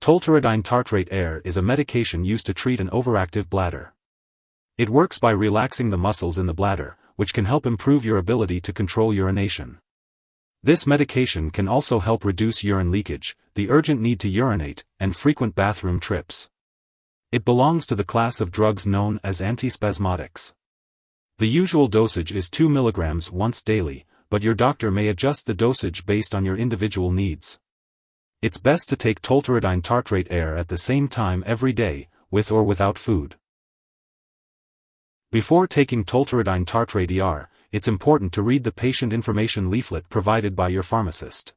Tolterodine Tartrate Er is a medication used to treat an overactive bladder. It works by relaxing the muscles in the bladder, which can help improve your ability to control urination. This medication can also help reduce urine leakage, the urgent need to urinate, and frequent bathroom trips. It belongs to the class of drugs known as antispasmodics. The usual dosage is 2 mg once daily, but your doctor may adjust the dosage based on your individual needs. It's best to take Tolterodine Tartrate Er at the same time every day, with or without food. Before taking Tolterodine Tartrate Er, it's important to read the patient information leaflet provided by your pharmacist.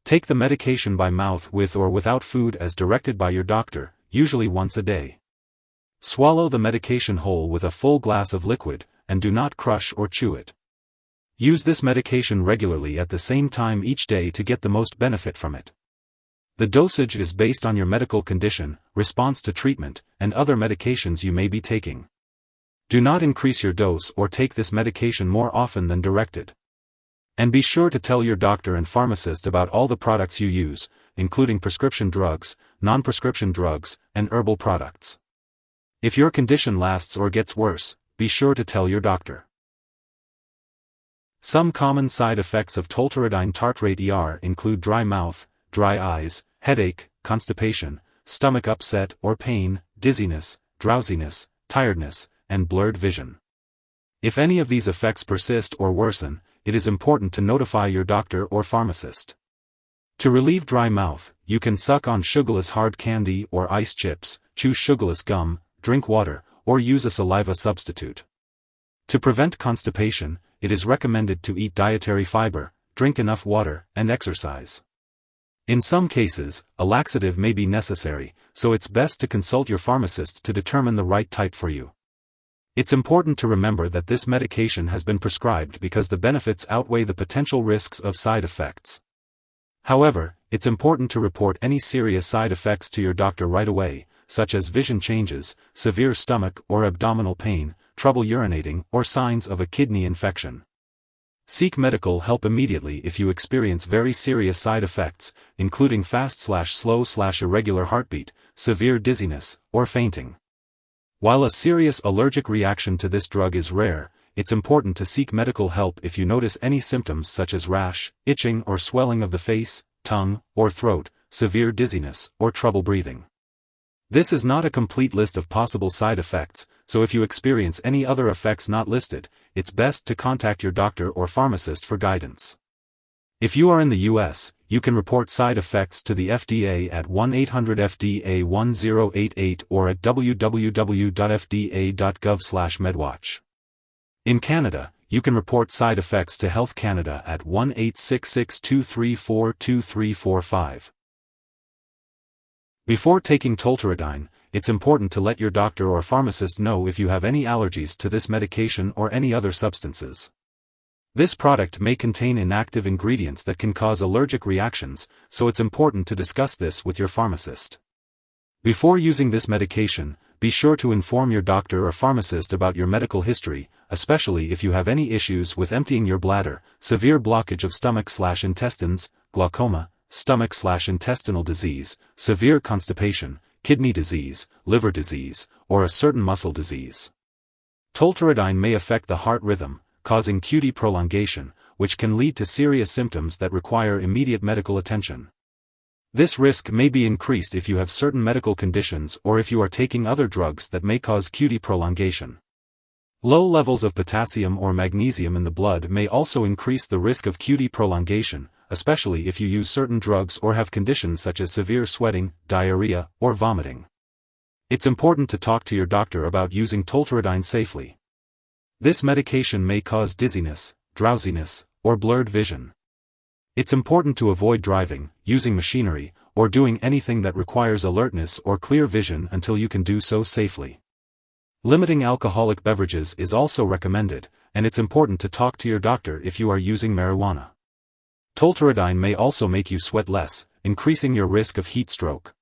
Take the medication by mouth with or without food as directed by your doctor, usually once a day. Swallow the medication whole with a full glass of liquid, and do not crush or chew it. Use this medication regularly at the same time each day to get the most benefit from it. The dosage is based on your medical condition, response to treatment, and other medications you may be taking. Do not increase your dose or take this medication more often than directed. And be sure to tell your doctor and pharmacist about all the products you use, including prescription drugs, non-prescription drugs, and herbal products. If your condition lasts or gets worse, be sure to tell your doctor. Some common side effects of Tolterodine Tartrate Er include dry mouth, dry eyes, headache, constipation, stomach upset or pain, dizziness, drowsiness, tiredness, and blurred vision. If any of these effects persist or worsen, it is important to notify your doctor or pharmacist. To relieve dry mouth, you can suck on sugarless hard candy or ice chips, chew sugarless gum, drink water, or use a saliva substitute. To prevent constipation, it is recommended to eat dietary fiber, drink enough water, and exercise. In some cases, a laxative may be necessary, so it's best to consult your pharmacist to determine the right type for you. It's important to remember that this medication has been prescribed because the benefits outweigh the potential risks of side effects. However, it's important to report any serious side effects to your doctor right away, such as vision changes, severe stomach or abdominal pain, trouble urinating, or signs of a kidney infection. Seek medical help immediately if you experience very serious side effects, including fast/slow/irregular heartbeat, severe dizziness, or fainting. While a serious allergic reaction to this drug is rare, it's important to seek medical help if you notice any symptoms such as rash, itching or swelling of the face, tongue, or throat, severe dizziness, or trouble breathing. This is not a complete list of possible side effects, so if you experience any other effects not listed, it's best to contact your doctor or pharmacist for guidance. If you are in the U.S., you can report side effects to the FDA at 1-800-FDA-1088 or at www.fda.gov/medwatch. In Canada, you can report side effects to Health Canada at 1-866-234-2345. Before taking Tolterodine, it's important to let your doctor or pharmacist know if you have any allergies to this medication or any other substances. This product may contain inactive ingredients that can cause allergic reactions, so it's important to discuss this with your pharmacist. Before using this medication, be sure to inform your doctor or pharmacist about your medical history, especially if you have any issues with emptying your bladder, severe blockage of stomach/intestines, glaucoma, stomach/intestinal disease, severe constipation, kidney disease, liver disease, or a certain muscle disease. Tolterodine may affect the heart rhythm, causing QT prolongation, which can lead to serious symptoms that require immediate medical attention. This risk may be increased if you have certain medical conditions or if you are taking other drugs that may cause QT prolongation. Low levels of potassium or magnesium in the blood may also increase the risk of QT prolongation, especially if you use certain drugs or have conditions such as severe sweating, diarrhea, or vomiting. It's important to talk to your doctor about using Tolterodine safely. This medication may cause dizziness, drowsiness, or blurred vision. It's important to avoid driving, using machinery, or doing anything that requires alertness or clear vision until you can do so safely. Limiting alcoholic beverages is also recommended, and it's important to talk to your doctor if you are using marijuana. Tolterodine may also make you sweat less, increasing your risk of heat stroke.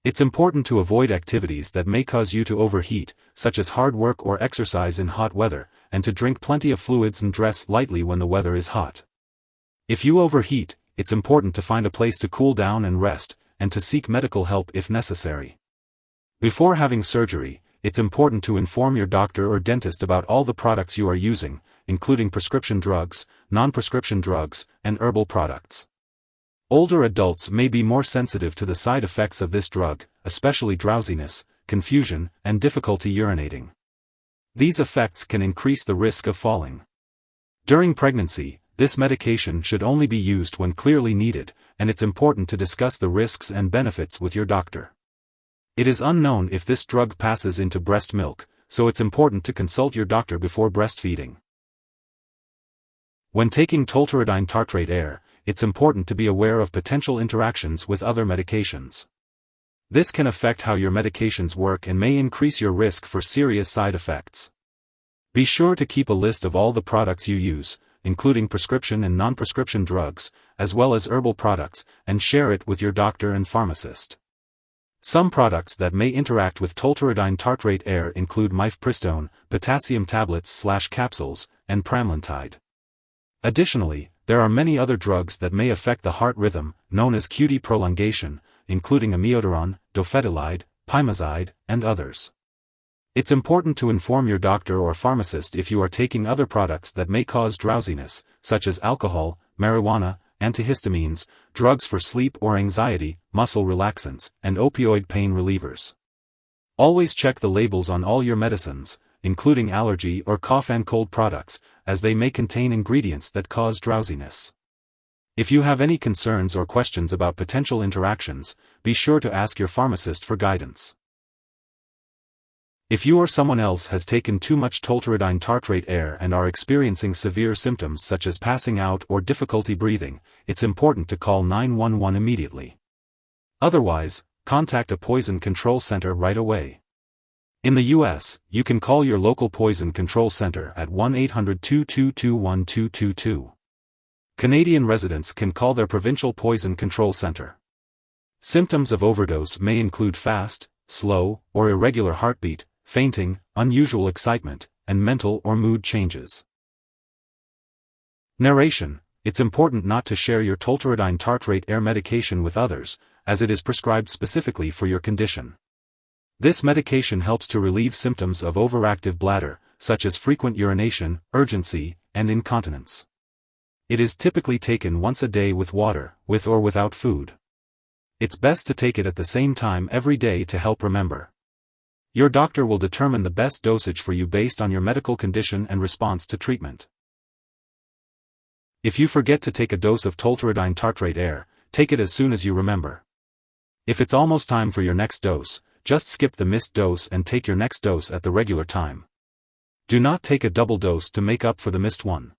It's important to avoid activities that may cause you to overheat, such as hard work or exercise in hot weather, and to drink plenty of fluids and dress lightly when the weather is hot. If you overheat, it's important to find a place to cool down and rest, and to seek medical help if necessary. Before having surgery, it's important to inform your doctor or dentist about all the products you are using, including prescription drugs, non-prescription drugs, and herbal products. Older adults may be more sensitive to the side effects of this drug, especially drowsiness, confusion, and difficulty urinating. These effects can increase the risk of falling. During pregnancy, this medication should only be used when clearly needed, and it's important to discuss the risks and benefits with your doctor. It is unknown if this drug passes into breast milk, so it's important to consult your doctor before breastfeeding. When taking Tolterodine Tartrate Er, it's important to be aware of potential interactions with other medications. This can affect how your medications work and may increase your risk for serious side effects. Be sure to keep a list of all the products you use, including prescription and non-prescription drugs, as well as herbal products, and share it with your doctor and pharmacist. Some products that may interact with Tolterodine Tartrate Er include mifepristone, potassium tablets/capsules, and pramlintide. Additionally, there are many other drugs that may affect the heart rhythm, known as QT prolongation, including amiodarone, dofetilide, pimozide, and others. It's important to inform your doctor or pharmacist if you are taking other products that may cause drowsiness, such as alcohol, marijuana, antihistamines, drugs for sleep or anxiety, muscle relaxants, and opioid pain relievers. Always check the labels on all your medicines, including allergy or cough and cold products, as they may contain ingredients that cause drowsiness. If you have any concerns or questions about potential interactions, be sure to ask your pharmacist for guidance. If you or someone else has taken too much Tolterodine Tartrate Er and are experiencing severe symptoms such as passing out or difficulty breathing, it's important to call 911 immediately. Otherwise, contact a poison control center right away. In the U.S., you can call your local poison control center at 1-800-222-1222. Canadian residents can call their provincial poison control center. Symptoms of overdose may include fast, slow, or irregular heartbeat, fainting, unusual excitement, and mental or mood changes. Narration: it's important not to share your Tolterodine Tartrate Er medication with others, as it is prescribed specifically for your condition. This medication helps to relieve symptoms of overactive bladder, such as frequent urination, urgency, and incontinence. It is typically taken once a day with water, with or without food. It's best to take it at the same time every day to help remember. Your doctor will determine the best dosage for you based on your medical condition and response to treatment. If you forget to take a dose of Tolterodine Tartrate Er, take it as soon as you remember. If it's almost time for your next dose, just skip the missed dose and take your next dose at the regular time. Do not take a double dose to make up for the missed one.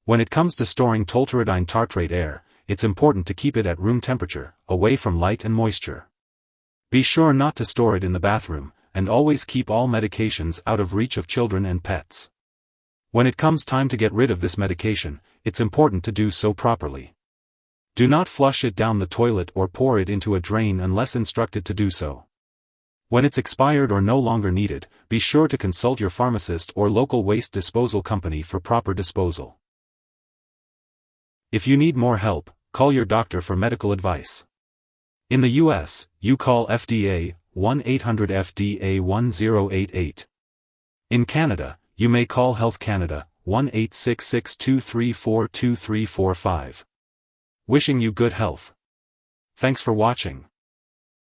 When it comes to storing Tolterodine Tartrate Er, it's important to keep it at room temperature, away from light and moisture. Be sure not to store it in the bathroom, and always keep all medications out of reach of children and pets. When it comes time to get rid of this medication, it's important to do so properly. Do not flush it down the toilet or pour it into a drain unless instructed to do so. When it's expired or no longer needed, be sure to consult your pharmacist or local waste disposal company for proper disposal. If you need more help, call your doctor for medical advice. In the U.S., you call FDA, 1-800-FDA-1088. In Canada, you may call Health Canada, 1-866-234-2345. Wishing you good health. Thanks for watching.